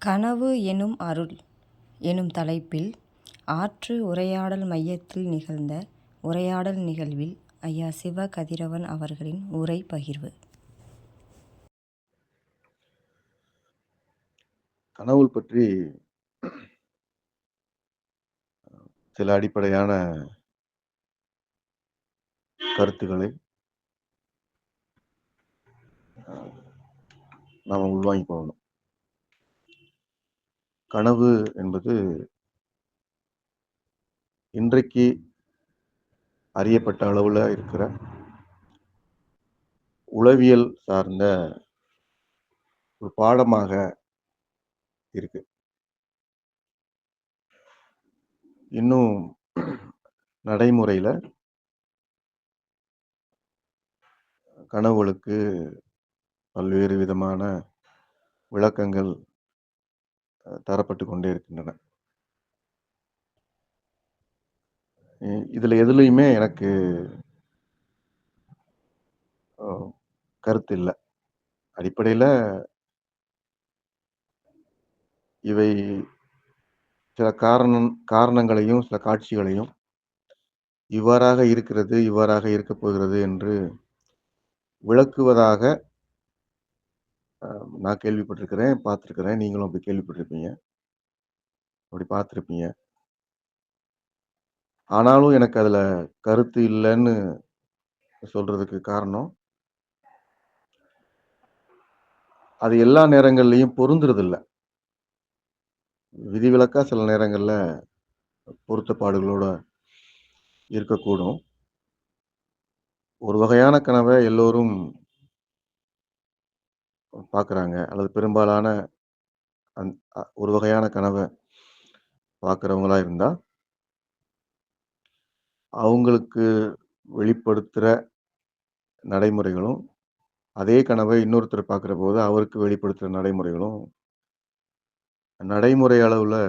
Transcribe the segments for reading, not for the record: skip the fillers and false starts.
கனவு எனும் அருள் எனும் தலைப்பில் ஆற்று உரையாடல் மையத்தில் நிகழ்ந்த உரையாடல் நிகழ்வில் ஐயா சிவ கதிரவன் அவர்களின் உரை பகிர்வு. கனவு பற்றி சில அடிப்படையான கருத்துக்களை நாம் உள்வாங்கி போகணும். கனவு என்பது இன்றைக்கு அறியப்பட்ட அளவில் இருக்கிற உளவியல் சார்ந்த ஒரு பாடமாக இருக்கு. இன்னும் நடைமுறையில் கனவுகளுக்கு பல்வேறு விதமான விளக்கங்கள் தரப்பட்டு கொண்டே இருக்கின்றன. இதில் எதுலையுமே எனக்கு கருத்து இல்லை. அடிப்படையில் இவை சில காரணங்களையும் சில காட்சிகளையும் இவ்வாறாக இருக்கிறது, இவ்வாறாக இருக்கப் போகிறது என்று விளக்குவதாக நான் கேள்விப்பட்டிருக்கிறேன், பார்த்துருக்கிறேன். நீங்களும் அப்படி கேள்விப்பட்டிருப்பீங்க, அப்படி பார்த்துருப்பீங்க. ஆனாலும் எனக்கு அதில் கருத்து இல்லைன்னு சொல்றதுக்கு காரணம், அது எல்லா நேரங்கள்லையும் பொருந்துறதில்ல. விதிவிலக்கா சில நேரங்களில் பொருத்தப்பாடுகளோட இருக்கக்கூடும். ஒரு வகையான கனவை எல்லோரும் பார்க்குறாங்க, அல்லது பெரும்பாலான ஒரு வகையான கனவை பார்க்குறவங்களா இருந்தால் அவங்களுக்கு வெளிப்படுத்துகிற நடைமுறைகளும், அதே கனவை இன்னொருத்தர் பார்க்குற போது அவருக்கு வெளிப்படுத்துகிற நடைமுறைகளும் நடைமுறை அளவில்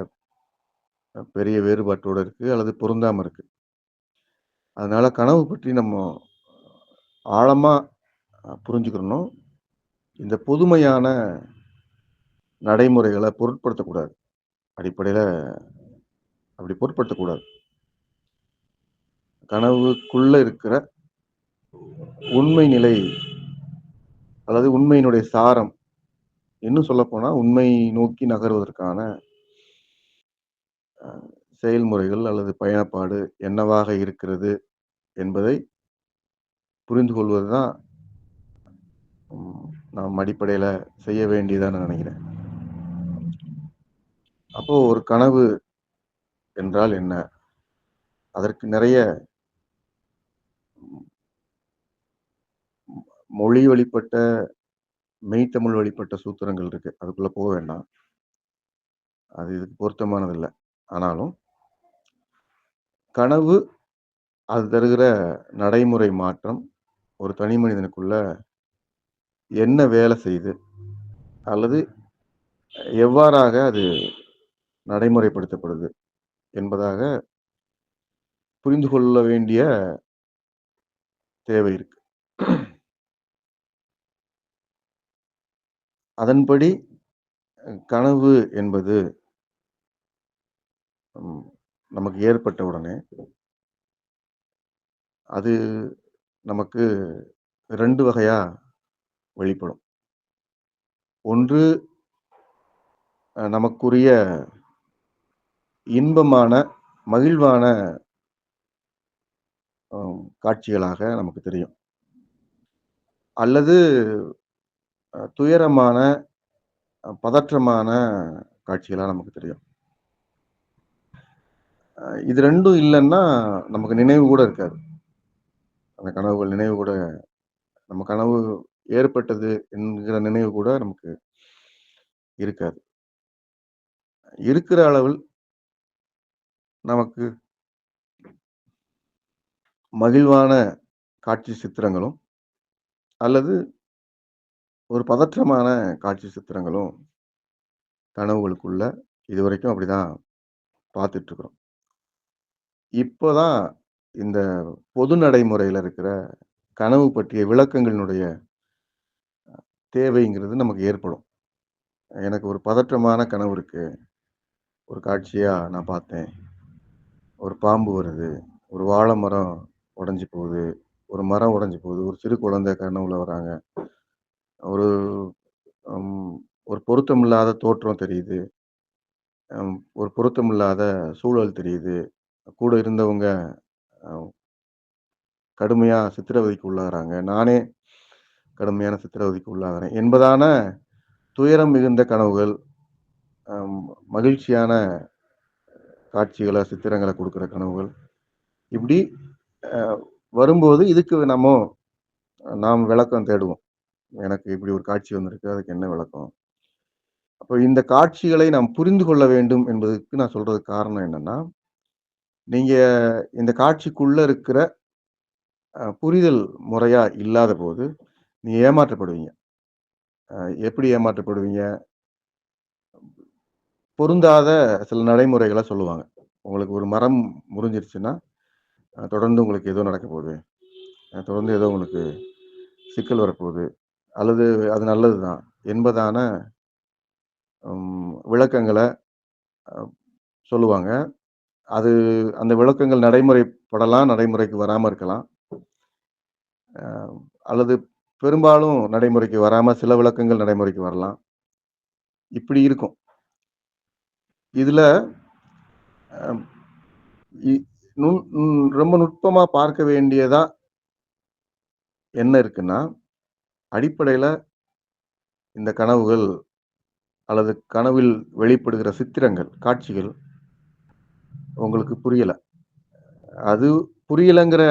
பெரிய வேறுபாட்டோடு இருக்குது, அல்லது பொருந்தாமல் இருக்குது. அதனால் கனவு பற்றி நம்ம ஆழமாக புரிஞ்சுக்கணும். இந்த புதுமையான நடைமுறைகளை பொருட்படுத்தக்கூடாது. அடிப்படையில் அப்படி பொருட்படுத்தக்கூடாது. கனவுக்குள்ள இருக்கிற உண்மை நிலை அல்லது உண்மையினுடைய சாரம், இன்னும் சொல்லப்போனால் உண்மை நோக்கி நகர்வதற்கான செயல்முறைகள் அல்லது பயணப்பாடு என்னவாக இருக்கிறது என்பதை புரிந்து கொள்வது தான் நாம் அடிப்படையில் செய்ய வேண்டியதான்னு நினைக்கிறேன். அப்போ ஒரு கனவு என்றால் என்ன? அதற்கு நிறைய மொழி வழிபட்ட, மெய்த்தமிழ் வழிபட்ட சூத்திரங்கள் இருக்கு. அதுக்குள்ள போக வேண்டாம், அது இதுக்கு பொருத்தமானதில்லை. ஆனாலும் கனவு அது தருகிற நடைமுறை மாற்றம் ஒரு தனி மனிதனுக்குள்ள என்ன வேலை செய்யுது, அல்லது எவ்வாறாக அது நடைமுறைப்படுத்தப்படுது என்பதாக புரிந்து கொள்ள வேண்டிய தேவை இருக்கு. அதன்படி கனவு என்பது நமக்கு ஏற்பட்ட உடனே அது நமக்கு 2 வகையா வெளிப்படும். ஒன்று, நமக்குரிய இன்பமான, மகிழ்வான காட்சிகளாக நமக்கு தெரியும், அல்லது துயரமான, பதற்றமான காட்சிகளாக நமக்கு தெரியும். இது ரெண்டும் இல்லைன்னா நமக்கு நினைவு கூட இருக்காது. அந்த கனவுகள் நினைவு கூட, நம்ம கனவு ஏற்பட்டது என்கிற நினைவு கூட நமக்கு இருக்காது. இருக்கிற அளவில் நமக்கு மகிழ்வான காட்சி சித்திரங்களும் அல்லது ஒரு பதற்றமான காட்சி சித்திரங்களும் கனவுகளுக்குள்ள இதுவரைக்கும் அப்படிதான் பார்த்துட்டு இருக்கிறோம். இப்போதான் இந்த பொது நடைமுறையில் இருக்கிற கனவு பற்றிய விளக்கங்களினுடைய தேவைங்கிறது நமக்கு ஏற்படும். எனக்கு ஒரு பதற்றமான கனவு இருக்கு. ஒரு காட்சியா நான் பார்த்தேன். ஒரு பாம்பு வருது. ஒரு வாழை மரம் உடைஞ்சு போகுது. ஒரு மரம் உடைஞ்சு போகுது. ஒரு சிறு குழந்தை கனவுல வராங்க. ஒரு ம் ஒரு பொருத்தமில்லாத தோற்றம் தெரியுது. ஒரு பொருத்தமில்லாத சூழல் தெரியுது. கூட இருந்தவங்க அ கடுமையா சித்திரவதைக்கு உள்ளாகுறாங்க. நானே கடுமையான சித்திரவதைக்கு உள்ளாகுறேன் என்பதான துயரம் மிகுந்த கனவுகள், அம் மகிழ்ச்சியான காட்சிகள, சித்திரங்கள குடுக்குற கனவுகள். இப்படி அ வரும்போது இதுக்கு நாம் விளக்கம் தேடுவோம். எனக்கு இப்படி ஒரு காட்சி வந்திருக்கு. அதுக்கு என்ன விளக்கம்? அப்ப இந்த காட்சிகளை நாம் புரிந்து கொள்ள வேண்டும் என்பதற்கு நான் சொல்றதுக்கு காரணம் என்னன்னா, நீங்க இந்த காட்சிக்குள்ள இருக்கிற புரிதல் முறையா இல்லாதபோது, நீங்க ஏமாற்றப்படுவீங்க. எப்படி ஏமாற்றப்படுவீங்க? பொருந்தாத சில நடைமுறைகள சொல்லுவாங்க. உங்களுக்கு ஒரு மரம் முறிஞ்சிருச்சுன்னா, தொடர்ந்து உங்களுக்கு ஏதோ நடக்க போகுது. தொடர்ந்து ஏதோ உங்களுக்கு சிக்கல் வரப்போகுது. அல்லது அது நல்லது தான் என்பதான விளக்கங்கள அ சொல்லுவாங்க. அது அந்த விளக்கங்கள் நடைமுறைப்படலாம், நடைமுறைக்கு வராம இருக்கலாம். அ அல்லது பெரும்பாலும் நடைமுறைக்கு வராம சில விளக்கங்கள் நடைமுறைக்கு வரலாம். இப்படி இருக்கும். இதுல அ இ நுண் ரொம்ப நுட்பமா பார்க்க வேண்டியதா என்ன இருக்குன்னா, அடிப்படையில இந்த கனவுகள் அல்லது கனவில் வெளிப்படுகிற சித்திரங்கள், காட்சிகள் உங்களுக்கு புரியல. அது புரியலங்கிற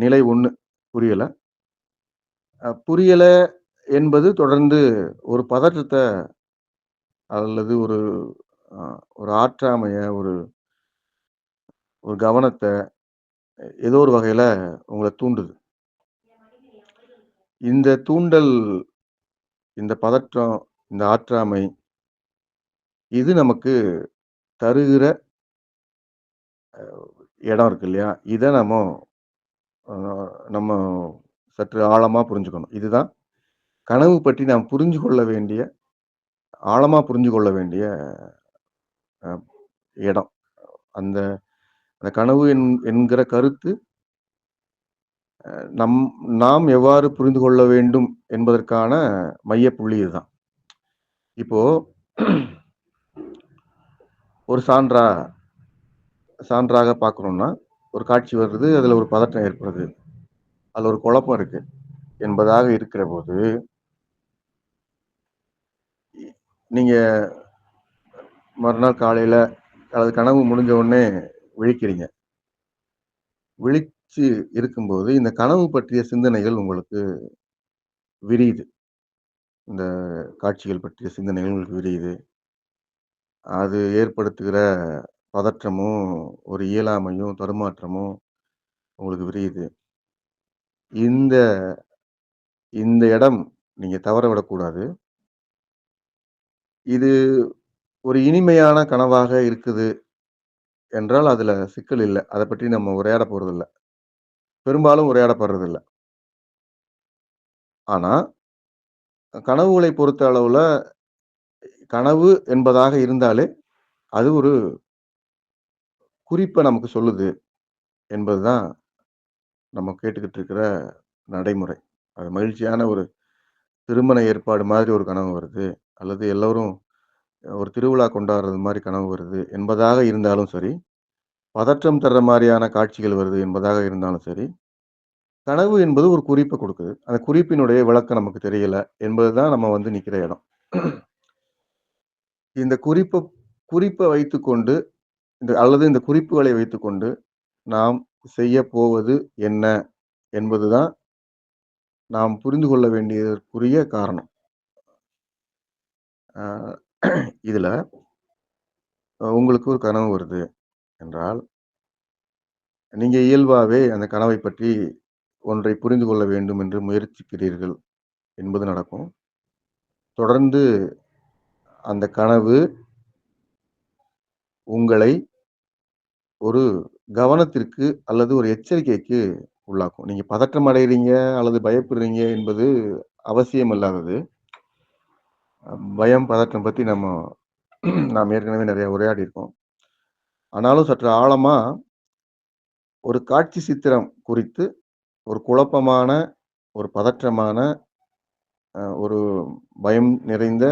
நிலை ஒண்ணு. புரியல. புரியல என்பது தொடர்ந்து ஒரு பதற்றத்த அல்லது அ ஒரு ஆற்றாமைய, ஒரு ஒரு கவனத்த ஏதோ ஒரு வகையில உங்கள தூண்டுது. இந்த தூண்டல், இந்த பதற்றம், இந்த ஆற்றாமை, இது நமக்கு தருகிற இடம் இருக்கு இல்லையா? இத அ நம்ம சற்று ஆழமா புரிஞ்சுக்கணும். இதுதான் கனவு பற்றி நாம் புரிஞ்சு கொள்ள வேண்டிய, ஆழமா புரிஞ்சு கொள்ள வேண்டிய அ இடம். அந்த அந்த கனவு என்கிற கருத்து நம் நாம் எவ்வாறு புரிந்து கொள்ள வேண்டும் என்பதற்கான மையப்புள்ளி இதுதான். இப்போ ஒரு சான்றாக பார்க்கணும்னா, ஒரு காட்சி வருது. அதுல ஒரு பதற்றம் ஏற்படுது. அதுல ஒரு குழப்பம் இருக்கு என்பதாக இருக்கிறபோது, நீங்க மறுநாள் காலையில அல்லது கனவு முடிஞ்ச உடனே விழிக்கிறீங்க. விழிச்சு இருக்கும்போது, இந்த கனவு பற்றிய சிந்தனைகள் உங்களுக்கு விரியுது. இந்த காட்சிகள் பற்றிய சிந்தனைகள் உங்களுக்கு விரியுது. அது ஏற்படுத்துகிற பதற்றமும், ஒரு இயலாமையும், தடுமாற்றமும் உங்களுக்கு விரியுது. இந்த இந்த இடம் நீங்க தவற விடக்கூடாது. இது ஒரு இனிமையான கனவாக இருக்குது என்றால், அதுல சிக்கல் இல்ல. அத பற்றி நம்ம உரையாட போறதில்ல. பெரும்பாலும் உரையாடப்படுறதில்ல. ஆனா, கனவுகளை பொறுத்த அளவுல, கனவு என்பதாக இருந்தாலே, அது ஒரு குறிப்ப நமக்கு சொல்லுது என்பது தான் நம்ம கேட்டுக்கிட்டு இருக்கிற நடைமுறை. அது மகிழ்ச்சியான ஒரு திருமண ஏற்பாடு மாதிரி ஒரு கனவு வருது. அல்லது எல்லோரும் ஒரு திருவிழா கொண்டாடுறது மாரி கனவு வருது என்பதாக இருந்தாலும் சரி, பதற்றம் தர்ற மாரியான காட்சிகள் வருது என்பதாக இருந்தாலும் சரி, கனவு என்பது ஒரு குறிப்ப குடுக்குது. அந்த குறிப்பினுடைய விளக்கம் நமக்கு தெரியல என்பது தான் நம்ம வந்து நிக்கிற இடம். இந்த குறிப்ப வைத்துக்கொண்டு அல்லது இந்த குறிப்புகளை வைத்துக்கொண்டு நாம் செய்யப் போவது என்ன என்பது தான் நாம் புரிந்து கொள்ள வேண்டியதற்குரிய காரணம். அ இதுல உங்களுக்கு ஒரு கனவு வருது என்றால், நீங்க இயல்பாவே அந்த கனவைப் பற்றி ஒன்றை புரிந்து கொள்ள வேண்டும் என்று முயற்சிக்கிறீர்கள் என்பது நடக்கும். தொடர்ந்து அந்த கனவு உங்களை ஒரு கவனத்திற்கு அல்லது ஒரு எச்சரிக்கைக்கு உள்ளாக்கும். நீங்க பதற்றம் அடையறீங்க அல்லது பயப்படுறீங்க என்பது அவசியம் இல்லாதது. பயம், பதற்றம் பத்தி நாம் ஏற்கனவே நிறைய உரையாடியிருக்கோம். ஆனாலும் சற்று ஆழமா ஒரு காட்சி சித்திரம் குறித்து ஒரு குழப்பமான, ஒரு பதற்றமான, ஒரு பயம் நிறைந்த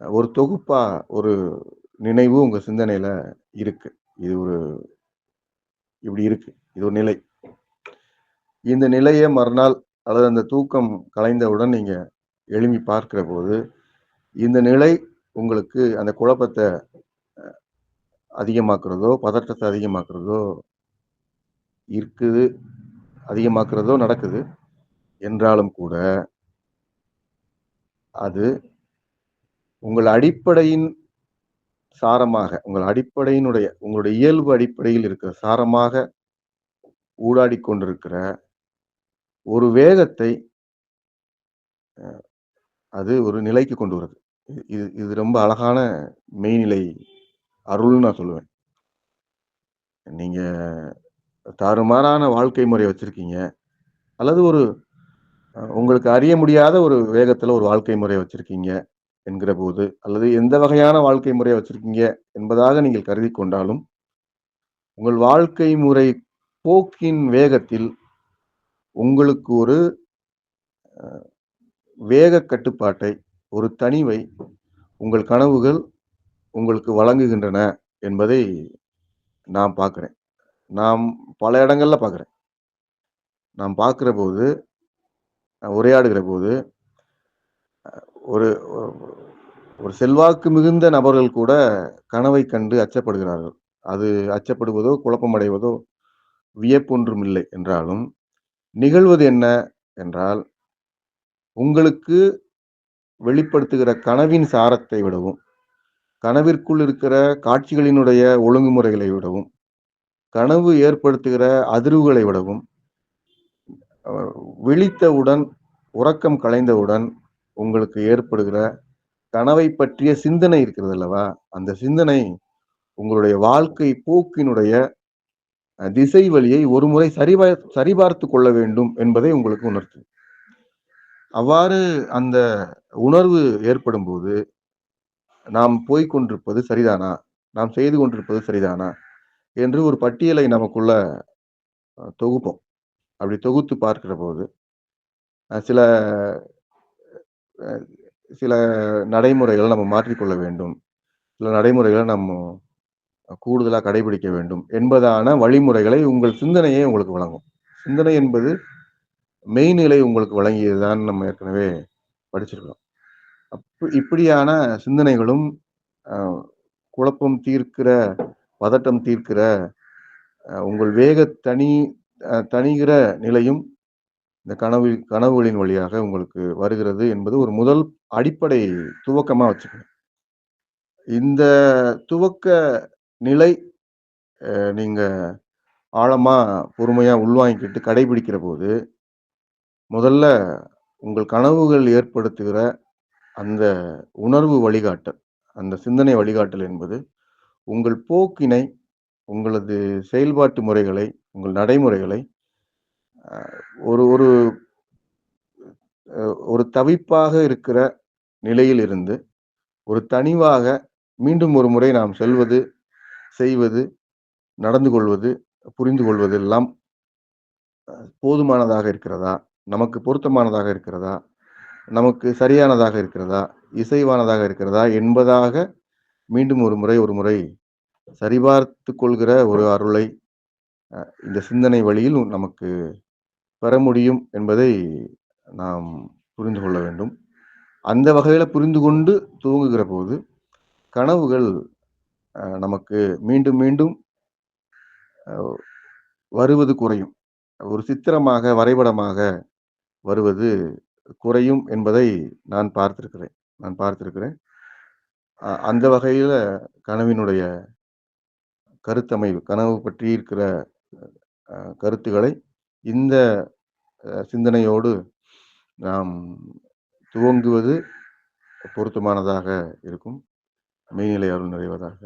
ஒரு தொகுப்பா ஒரு நினைவு உங்க சிந்தனையில இருக்கு. இது ஒரு இப்படி இருக்கு. இது ஒரு நிலை. இந்த நிலைய மறுநாள் அல்லது அந்த தூக்கம் கலைந்தவுடன் நீங்க எழும்பி பார்க்கிறபோது, இந்த நிலை உங்களுக்கு அந்த குழப்பத்த அதிகமாக்குறதோ, பதற்றத்த அதிகமாக்குறதோ இருக்குது. அதிகமாக்குறதோ நடக்குது. என்றாலும் கூட, அது உங்கள் அடிப்படையின் சாரமாக, உங்களுடைய இயல்பு அடிப்படையில் இருக்கிற சாரமாக ஊடாடிக் கொண்டிருக்கிற ஒரு வேகத்தை அது ஒரு நிலைக்கு கொண்டு வருது. இது இது ரொம்ப அழகான மெய்நிலை அருள்ன்னு நான் சொல்லுவேன். நீங்க தாறுமாறான வாழ்க்கை முறை வச்சிருக்கீங்க. அல்லது ஒரு உங்களுக்கு அறிய முடியாத ஒரு வேகத்துல ஒரு வாழ்க்கை முறை வச்சிருக்கீங்க என்கிறபோது, அல்லது எந்த வகையான வாழ்க்கை முறைய வச்சிருக்கீங்க என்பதாக நீங்கள் கருதிக் கொண்டாலும், உங்கள் வாழ்க்கை முறை போக்கின் வேகத்தில் உங்களுக்கு ஒரு வேக கட்டுப்பாட்டை, ஒரு தணிவை உங்கள் கனவுகள் உங்களுக்கு வழங்குகின்றன என்பதை நான் பார்க்கிறேன். நாம் பல இடங்கள்ல பார்க்கிறேன். நாம் பார்க்கிறபோது, உரையாடுகிறபோது, ஒரு ஒரு செல்வாக்கு மிகுந்த நபர்கள் கூட கனவைக் கண்டு அச்சப்படுகிறார்கள். அது அச்சப்படுவதோ, குழப்பமடைவதோ வியப்பொன்றும் இல்லை என்றாலும், நிகழ்வது என்ன என்றால், உங்களுக்கு வெளிப்படுத்துகிற கனவின் சாரத்தை விடவும், கனவிற்குள் இருக்கிற காட்சிகளினுடைய ஒழுங்குமுறைகளை விடவும், கனவு ஏற்படுத்துகிற அதிர்வுகளை விடவும், அ விழித்தவுடன், உறக்கம் கலைந்தவுடன் உங்களுக்கு ஏற்படுகிற கனவைப் பற்றிய சிந்தனை இருக்கிறது அல்லவா? அந்த சிந்தனை உங்களுடைய வாழ்க்கை போக்கினுடைய திசை வழியை ஒருமுறை சரிபார்த்துக் கொள்ள வேண்டும் என்பதை உங்களுக்கு உணர்த்துது. அவ்வாறு அந்த உணர்வு ஏற்படும்போது, நாம் போய்க் கொண்டிருப்பது சரிதானா? நாம் செய்து கொண்டிருப்பது சரிதானா? என்று ஒரு பட்டியலை நமக்குள்ள தொகுப்போம். அப்படி தொகுத்து பார்க்கிறபோது, சில அ சில நடைமுறைகள நம்ம மாற்றிக்கொள்ள வேண்டும். சில நடைமுறைகள கூடுதலா கடைபிடிக்க வேண்டும் என்பதான வழிமுறைகளை உங்கள் சிந்தனையே உங்களுக்கு வழங்கும். சிந்தனை என்பது மெய்நிலை உங்களுக்கு வழங்கியதுதான்னு நம்ம ஏற்கனவே படிச்சிருக்கிறோம். இப்படியான சிந்தனைகளும், அ குழப்பம் தீர்க்கிற, பதட்டம் தீர்க்கிற, உங்கள் வேகத் தணிகிற நிலையும் இந்த கனவுகளின் வழியாக உங்களுக்கு வருகிறது என்பது ஒரு முதல் அடிப்படை துவக்கமா வச்சுக்கணும். இந்த துவக்க நிலை நீங்க ஆழமா, பொறுமையா உள்வாங்கிக்கிட்டு கடைபிடிக்கிற போது, முதல்ல உங்கள் கனவுகள் ஏற்படுத்துகிற அந்த உணர்வு வழிகாட்டல், அந்த சிந்தனை வழிகாட்டல் என்பது, உங்கள் போக்கினை, உங்களது செயல்பாட்டு முறைகளை, உங்கள் நடைமுறைகளை ஒரு ஒரு ஒரு தவிப்பாக இருக்கிற நிலையிலிருந்து, ஒரு தணிவாக மீண்டும் ஒரு முறை நாம் செல்வது, செய்வது, நடந்து கொள்வது, புரிந்து கொள்வது எல்லாம் போதுமானதாக இருக்கிறதா? நமக்கு பொருத்தமானதாக இருக்கிறதா? நமக்கு சரியானதாக இருக்கிறதா? இசைவானதாக இருக்கிறதா? என்பதாக மீண்டும் ஒரு முறை சரிபார்த்துக் கொள்கிற ஒரு அருளை இந்த சிந்தனை வழியில் நமக்கு பெற முடியும் என்பதை நாம் புரிந்து கொள்ள வேண்டும். அந்த வகையில புரிந்து கொண்டு தூங்குகிற போது, கனவுகள் நமக்கு மீண்டும் மீண்டும் அ வருவது குறையும். ஒரு சித்திரமாக, வரைபடமாக வருவது குறையும் என்பதை நான் பார்த்திருக்கிறேன். அந்த வகையில கனவினுடைய கருத்தமைவு, கனவு பற்றி இருக்கிற கருத்துக்களை இந்த சிந்தனையோடு நாம் துவங்குவது பொருத்தமானதாக இருக்கும். மெய்நிலை அருள் நிறைவதாக.